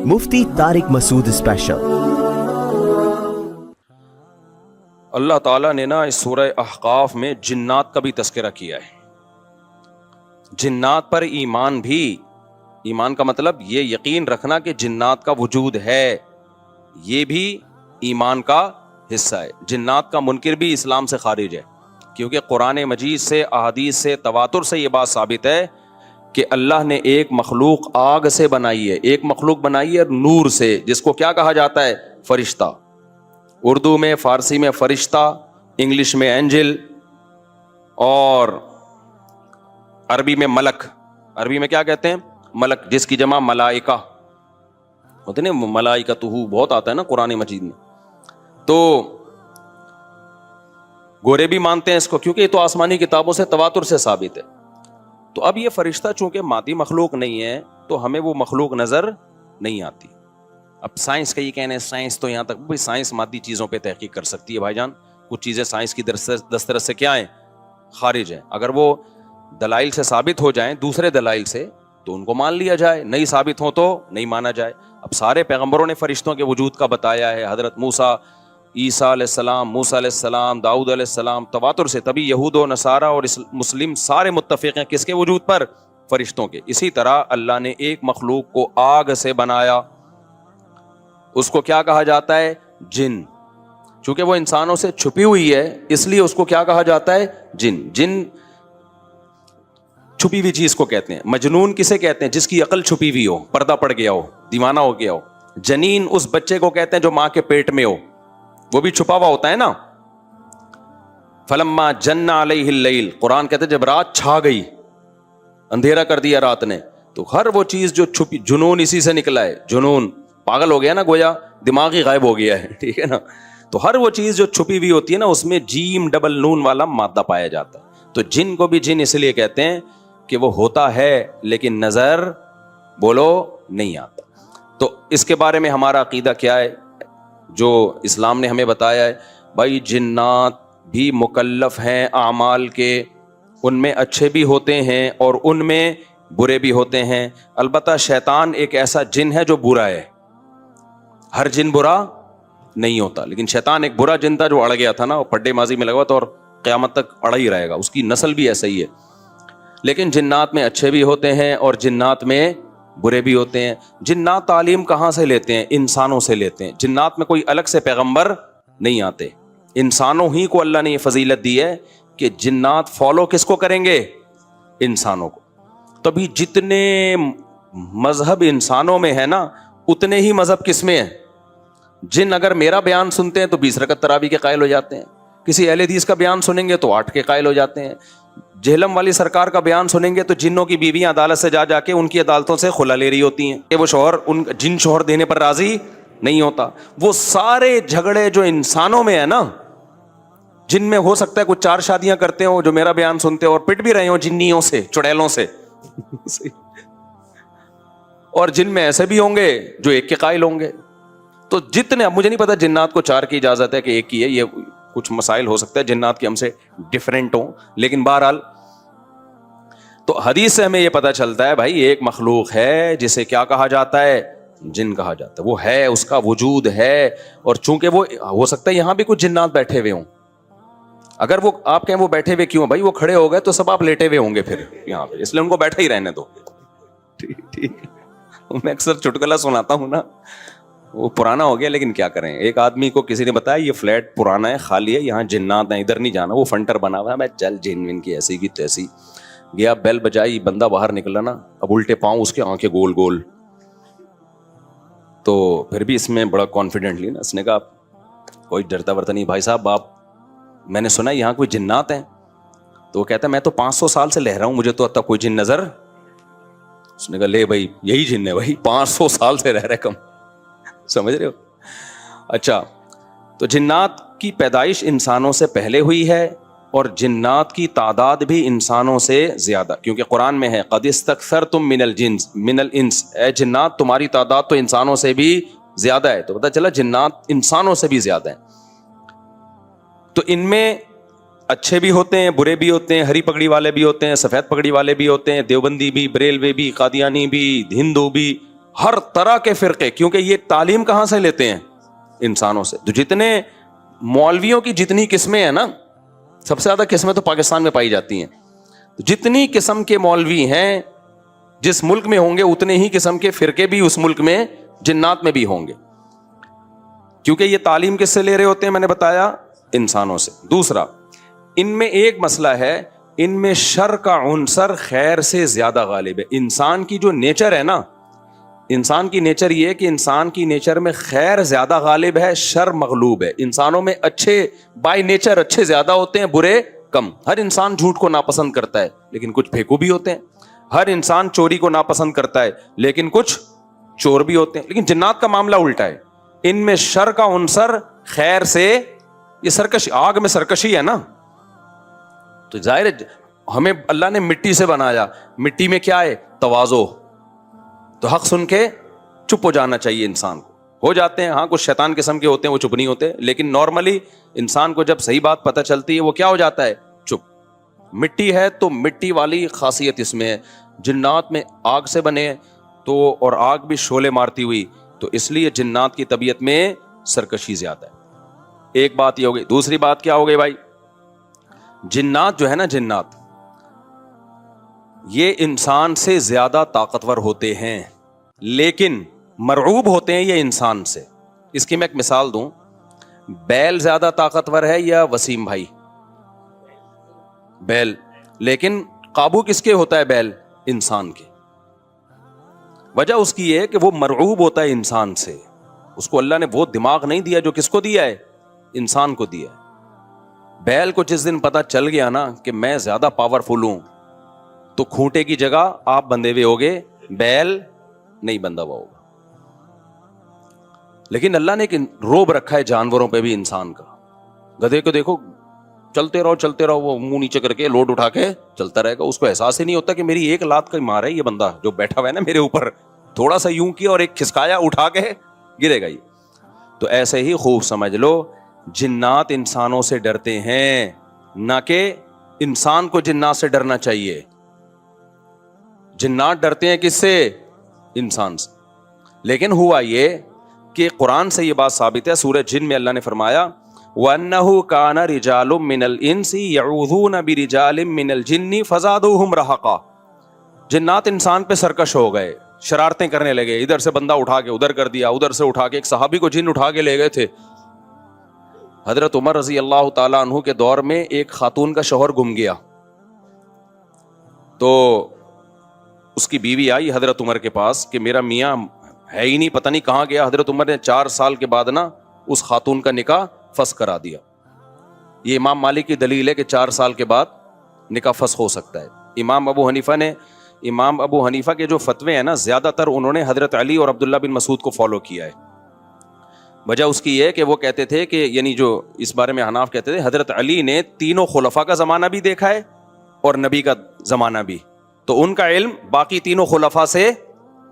مفتی طارق مسعود special. اللہ تعالیٰ نے نا اس سورہ احقاف میں جنات کا بھی تذکرہ کیا ہے۔ جنات پر ایمان بھی، ایمان کا مطلب یہ یقین رکھنا کہ جنات کا وجود ہے، یہ بھی ایمان کا حصہ ہے۔ جنات کا منکر بھی اسلام سے خارج ہے، کیونکہ قرآن مجید سے، احادیث سے، تواتر سے یہ بات ثابت ہے کہ اللہ نے ایک مخلوق آگ سے بنائی ہے، ایک مخلوق بنائی ہے نور سے، جس کو کیا کہا جاتا ہے؟ فرشتہ۔ اردو میں، فارسی میں فرشتہ، انگلش میں اینجل، اور عربی میں ملک۔ عربی میں کیا کہتے ہیں؟ ملک، جس کی جمع ملائکہ ہوتے ہیں نا، ملائکتہ بہت آتا ہے نا قرآن مجید میں۔ تو گورے بھی مانتے ہیں اس کو، کیونکہ یہ تو آسمانی کتابوں سے، تواتر سے ثابت ہے۔ تو اب یہ فرشتہ چونکہ مادی مخلوق نہیں ہے تو ہمیں وہ مخلوق نظر نہیں آتی۔ اب سائنس کا یہ کہنا ہے، سائنس تو یہاں تک، بھئی سائنس مادی چیزوں پہ تحقیق کر سکتی ہے بھائی جان، کچھ چیزیں سائنس کی دسترس سے کیا ہیں؟ خارج ہیں۔ اگر وہ دلائل سے ثابت ہو جائیں، دوسرے دلائل سے، تو ان کو مان لیا جائے، نہیں ثابت ہو تو نہیں مانا جائے۔ اب سارے پیغمبروں نے فرشتوں کے وجود کا بتایا ہے، حضرت موسیٰ، عیسیٰ علیہ السلام، موسیٰ علیہ السلام، داؤد علیہ السلام، تواتر سے، تبھی یہود و نصارہ اور مسلم سارے متفق ہیں کس کے وجود پر؟ فرشتوں کے۔ اسی طرح اللہ نے ایک مخلوق کو آگ سے بنایا، اس کو کیا کہا جاتا ہے؟ جن۔ چونکہ وہ انسانوں سے چھپی ہوئی ہے اس لیے اس کو کیا کہا جاتا ہے؟ جن۔ جن چھپی ہوئی چیز کو کہتے ہیں۔ مجنون کسے کہتے ہیں؟ جس کی عقل چھپی ہوئی ہو، پردہ پڑ گیا ہو، دیوانہ ہو گیا ہو۔ جنین اس بچے کو کہتے ہیں جو ماں کے پیٹ میں ہو، وہ بھی چھپا ہوا ہوتا ہے نا۔ فلما جن علیہ اللیل، قرآن کہتے ہیں جب رات چھا گئی، اندھیرا کر دیا رات نے، تو ہر وہ چیز جو چھپی، جنون اسی سے نکلا ہے۔ جنون پاگل ہو گیا نا، گویا دماغ ہی غائب ہو گیا ہے، ٹھیک ہے نا۔ تو ہر وہ چیز جو چھپی ہوئی ہوتی ہے نا، اس میں جیم ڈبل نون والا مادہ پایا جاتا ہے۔ تو جن کو بھی جن اس لیے کہتے ہیں کہ وہ ہوتا ہے لیکن نظر، بولو، نہیں آتا۔ تو اس کے بارے میں ہمارا عقیدہ کیا ہے جو اسلام نے ہمیں بتایا ہے؟ بھائی جنات بھی مکلف ہیں اعمال کے، ان میں اچھے بھی ہوتے ہیں اور ان میں برے بھی ہوتے ہیں۔ البتہ شیطان ایک ایسا جن ہے جو برا ہے، ہر جن برا نہیں ہوتا، لیکن شیطان ایک برا جن تھا جو اڑ گیا تھا نا، وہ پڈے ماضی میں لگا تھا اور قیامت تک اڑا ہی رہے گا، اس کی نسل بھی ایسا ہی ہے۔ لیکن جنات میں اچھے بھی ہوتے ہیں اور جنات میں برے بھی ہوتے ہیں۔ جنات تعلیم کہاں سے لیتے ہیں؟ انسانوں سے لیتے ہیں۔ جنات میں کوئی الگ سے پیغمبر نہیں آتے، انسانوں ہی کو اللہ نے یہ فضیلت دی ہے کہ جنات فالو کس کو کریں گے؟ انسانوں کو۔ تبھی جتنے مذہب انسانوں میں ہے نا، اتنے ہی مذہب کس میں ہے؟ جن اگر میرا بیان سنتے ہیں تو 20 رکعت تراویح کے قائل ہو جاتے ہیں، کسی اہل حدیث کا بیان سنیں گے تو 8 کے قائل ہو جاتے ہیں، جہلم والی سرکار کا بیان سنیں گے تو جنوں کی بیویاں عدالت سے جا کے ان کی عدالتوں سے خلا لے رہی ہوتی ہیں کہ وہ شوہر ان جن شوہر دینے پر راضی نہیں ہوتا۔ وہ سارے جھگڑے جو انسانوں میں ہے نا، جن میں ہو سکتا ہے کچھ 4 شادیاں کرتے ہوں جو میرا بیان سنتے ہو اور پٹ بھی رہے ہوں جنیوں سے، چڑیلوں سے، اور جن میں ایسے بھی ہوں گے جو 1 کے قائل ہوں گے۔ تو جتنے، اب مجھے نہیں پتا جنات کو 4 کی اجازت ہے کہ 1 کی ہے، یہ کچھ مسائل ہو سکتا ہے جنات کے ہم سے ڈیفرنٹ ہوں، لیکن بہرحال تو حدیث سے ہمیں یہ پتا چلتا ہے بھائی ایک مخلوق ہے جسے کیا کہا جاتا ہے؟ جن کہا جاتا ہے۔ وہ ہے، اس کا وجود ہے، اور چونکہ وہ ہو سکتا ہے یہاں بھی کچھ جنات بیٹھے ہوئے ہوں۔ اگر وہ آپ کہیں وہ بیٹھے ہوئے کیوں؟ بھائی وہ کھڑے ہو گئے تو سب آپ لیٹے ہوئے ہوں گے پھر یہاں پہ، اس لیے ان کو بیٹھے ہی رہنے دو۔ ٹھیک، میں اکثر چٹکلا سناتا ہوں نا، وہ پرانا ہو گیا لیکن کیا کریں۔ ایک آدمی کو کسی نے بتایا یہ فلیٹ پرانا ہے، خالی ہے، یہاں جنات ہیں، ادھر نہیں جانا، وہ فنٹر بنا ہوا ہے۔ میں چل جن ون کی ایسی کی تیسی گیا، بیل بجائی، بندہ باہر نکلا نا، اب الٹے پاؤں اس کے آنکھیں گول گول۔ تو پھر بھی اس میں بڑا کانفیڈنٹلی نا اس نے کہا کوئی ڈرتا ورتا نہیں بھائی صاحب، آپ، میں نے سنا یہاں کوئی جنات ہیں؟ تو وہ کہتا ہے میں تو 500 سال سے لہ رہا ہوں، مجھے تو اب تک کوئی جن نظر۔ اس نے کہا لے بھائی یہی جن ہے بھائی، 500 سال سے رہ رہے کم، سمجھ رہے ہو؟ اچھا، تو جنات کی پیدائش انسانوں سے پہلے ہوئی ہے اور جنات کی تعداد بھی انسانوں سے زیادہ، کیونکہ قرآن میں ہے قد استکثرتم من الانس، اے جنات تمہاری تعداد تو انسانوں سے بھی زیادہ ہے۔ تو پتہ چلا جنات انسانوں سے بھی زیادہ ہیں۔ تو ان میں اچھے بھی ہوتے ہیں، برے بھی ہوتے ہیں، ہری پگڑی والے بھی ہوتے ہیں، سفید پگڑی والے بھی ہوتے ہیں، دیوبندی بھی، بریلوی بھی، قادیانی بھی، ہندو بھی، ہر طرح کے فرقے, کیونکہ یہ تعلیم کہاں سے لیتے ہیں؟ انسانوں سے. تو جتنے مولویوں کی جتنی قسمیں ہیں نا, سب سے زیادہ قسمیں تو پاکستان میں پائی جاتی ہیں. جتنی قسم کے مولوی ہیں جس ملک میں ہوں گے, اتنے ہی قسم کے فرقے بھی اس ملک میں جنات میں بھی ہوں گے, کیونکہ یہ تعلیم کس سے لے رہے ہوتے ہیں؟ میں نے بتایا انسانوں سے. دوسرا, ان میں ایک مسئلہ ہے, ان میں شر کا عنصر خیر سے زیادہ غالب ہے. انسان کی جو نیچر ہے نا, انسان کی نیچر یہ ہے کہ انسان کی نیچر میں خیر زیادہ غالب ہے, شر مغلوب ہے. انسانوں میں اچھے بائی نیچر اچھے زیادہ ہوتے ہیں, برے کم. ہر انسان جھوٹ کو ناپسند کرتا ہے لیکن کچھ پھیکو بھی ہوتے ہیں. ہر انسان چوری کو ناپسند کرتا ہے لیکن کچھ چور بھی ہوتے ہیں. لیکن جنات کا معاملہ الٹا ہے, ان میں شر کا عنصر خیر سے, یہ سرکشی, آگ میں سرکشی ہے نا, تو ظاہر ہے ہمیں اللہ نے مٹی سے بنایا, مٹی میں کیا ہے؟ تواضع. تو حق سن کے چپ ہو جانا چاہیے انسان کو. ہو جاتے ہیں, ہاں کچھ شیطان قسم کے ہوتے ہیں وہ چپ نہیں ہوتے, لیکن نارملی انسان کو جب صحیح بات پتہ چلتی ہے وہ کیا ہو جاتا ہے؟ چپ. مٹی ہے تو مٹی والی خاصیت اس میں ہے. جنات میں آگ سے بنے تو, اور آگ بھی شعلے مارتی ہوئی, تو اس لیے جنات کی طبیعت میں سرکشی زیادہ ہے. ایک بات یہ ہو گئی. دوسری بات کیا ہو گئی بھائی؟ جنات جو ہے نا, جنات یہ انسان سے زیادہ طاقتور ہوتے ہیں لیکن مرعوب ہوتے ہیں یہ انسان سے. اس کی میں ایک مثال دوں, بیل زیادہ طاقتور ہے یا وسیم بھائی؟ بیل. لیکن قابو کس کے ہوتا ہے بیل؟ انسان کے. وجہ اس کی یہ ہے کہ وہ مرعوب ہوتا ہے انسان سے. اس کو اللہ نے وہ دماغ نہیں دیا جو کس کو دیا ہے؟ انسان کو دیا ہے. بیل کو جس دن پتا چل گیا نا کہ میں زیادہ پاورفل ہوں, تو کھوٹے کی جگہ آپ بندھے ہوئے ہوگے, بیل نہیں بندھا ہوا ہوگا. لیکن اللہ نے ایک روب رکھا ہے جانوروں پہ بھی انسان کا. گدھے کو دیکھو, چلتے رہو, وہ منہ نیچے کر کے لوڈ اٹھا کے چلتا رہے گا. اس کو احساس ہی نہیں ہوتا کہ میری ایک لات کا مار ہے یہ بندہ جو بیٹھا ہوا ہے نا میرے اوپر, تھوڑا سا یوں کیا اور ایک کھسکایا, اٹھا کے گرے گا یہ. تو ایسے ہی خوب سمجھ لو, جنات انسانوں سے ڈرتے ہیں, نہ کہ انسان کو جنات سے ڈرنا چاہیے. جنات ڈرتے ہیں کس سے؟ انسان سے. لیکن ہوا یہ کہ قرآن سے یہ بات ثابت ہے. سورہ جن میں اللہ نے فرمایا وَأَنَّهُ كَانَ رِجَالٌ مِّنَ الْإِنسِ يَعُوذُونَ بِرِجَالٍ مِّنَ الْجِنِّ فَزَادُوهُمْ رَهَقًا. جنات انسان پہ سرکش ہو گئے, شرارتیں کرنے لگے, ادھر سے بندہ اٹھا کے ادھر کر دیا, ادھر سے اٹھا کے. ایک صحابی کو جن اٹھا کے لے گئے تھے. حضرت عمر رضی اللہ تعالیٰ عنہ کے دور میں ایک خاتون کا شوہر گم گیا, تو اس کی بیوی آئی حضرت عمر کے پاس کہ میرا میاں ہے ہی نہیں, پتہ نہیں کہاں گیا. حضرت عمر نے 4 سال کے بعد نا اس خاتون کا نکاح فسخ کرا دیا. یہ امام مالک کی دلیل ہے کہ 4 سال کے بعد نکاح فسخ ہو سکتا ہے. امام ابو حنیفہ کے جو فتوے ہیں نا, زیادہ تر انہوں نے حضرت علی اور عبداللہ بن مسعود کو فالو کیا ہے. وجہ اس کی یہ ہے کہ وہ کہتے تھے کہ, یعنی جو اس بارے میں حناف کہتے تھے, حضرت علی نے تینوں خلفاء کا زمانہ بھی دیکھا ہے اور نبی کا زمانہ بھی, تو ان کا علم باقی تینوں خلفاء سے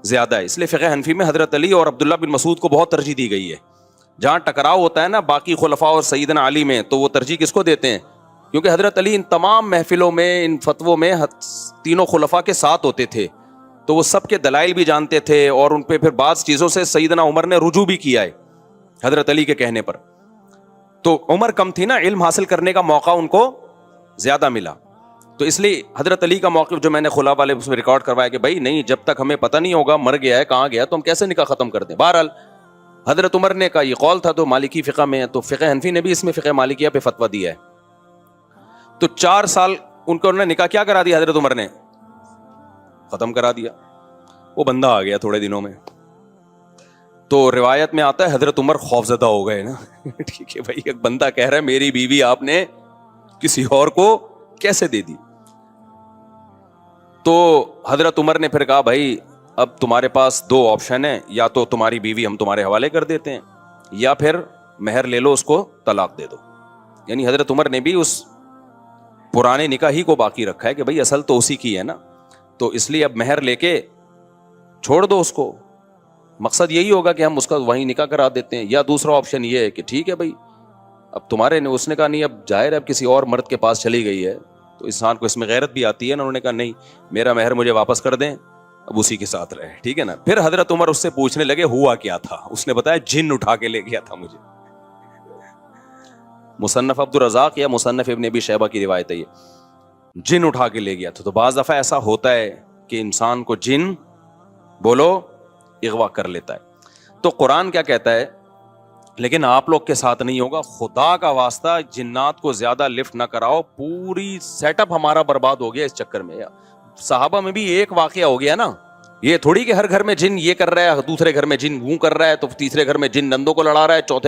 زیادہ ہے. اس لیے فقہ حنفی میں حضرت علی اور عبداللہ بن مسعود کو بہت ترجیح دی گئی ہے. جہاں ٹکراؤ ہوتا ہے نا باقی خلفاء اور سیدنا علی میں, تو وہ ترجیح کس کو دیتے ہیں؟ کیونکہ حضرت علی ان تمام محفلوں میں, ان فتووں میں تینوں خلفاء کے ساتھ ہوتے تھے, تو وہ سب کے دلائل بھی جانتے تھے, اور ان پہ پھر بعض چیزوں سے سیدنا عمر نے رجوع بھی کیا ہے حضرت علی کے کہنے پر. تو عمر کم تھی نا, علم حاصل کرنے کا موقع ان کو زیادہ ملا. تو اس لیے حضرت علی کا موقف جو میں نے خلا والے اس میں ریکارڈ کروایا کہ بھائی نہیں, جب تک ہمیں پتہ نہیں ہوگا مر گیا ہے کہاں گیا, تو ہم کیسے نکاح ختم کر دیں. بہرحال حضرت عمر نے کا یہ قول تھا, تو مالکی فقہ میں ہے, تو فقہ حنفی نے بھی اس میں فقہ مالکیہ پہ فتویٰ دیا ہے. تو 4 سال ان کو انہوں نے نکاح کیا کرا دیا, حضرت عمر نے ختم کرا دیا. وہ بندہ آ گیا تھوڑے دنوں میں, تو روایت میں آتا ہے حضرت عمر خوفزدہ ہو گئے نا. ٹھیک ہے بھائی, ایک بندہ کہہ رہا ہے میری بیوی آپ نے کسی اور کو کیسے دے دی. تو حضرت عمر نے پھر کہا بھائی اب تمہارے پاس 2 آپشن ہیں, یا تو تمہاری بیوی ہم تمہارے حوالے کر دیتے ہیں, یا پھر مہر لے لو, اس کو طلاق دے دو. یعنی حضرت عمر نے بھی اس پرانے نکاح ہی کو باقی رکھا ہے کہ بھائی اصل تو اسی کی ہے نا, تو اس لیے اب مہر لے کے چھوڑ دو اس کو. مقصد یہی ہوگا کہ ہم اس کا وہیں نکاح کرا دیتے ہیں. یا دوسرا آپشن یہ ہے کہ ٹھیک ہے بھائی اب تمہارے نے, اس نے کہا نہیں اب ظاہر ہے اب کسی اور مرد کے پاس چلی گئی ہے, تو انسان کو اس میں غیرت بھی آتی ہے نا. انہوں نے کہا نہیں, میرا مہر مجھے واپس کر دیں, اب اسی کے ساتھ رہے, ٹھیک ہے نا. پھر حضرت عمر اس سے پوچھنے لگے ہوا کیا تھا, اس نے بتایا جن اٹھا کے لے گیا تھا مجھے. مصنف عبد الرزاق یا مصنف ابن ابی شیبہ کی روایت ہے یہ, جن اٹھا کے لے گیا تھا. تو بعض دفعہ ایسا ہوتا ہے کہ انسان کو جن بولو اغوا کر لیتا ہے. تو قرآن کیا کہتا ہے, لیکن آپ لوگ کے ساتھ نہیں ہوگا, خدا کا واسطہ جنات کو زیادہ لفٹ نہ کراؤ, پوری سیٹ اپ ہمارا برباد ہو گیا اس چکر میں. صحابہ میں بھی ایک واقعہ ہو گیا نا, یہ تھوڑی کہ ہر گھر میں جن یہ کر رہا ہے, دوسرے گھر میں جن وہ کر رہا ہے, تو تیسرے گھر میں جن نندوں کو لڑا رہا ہے, چوتھے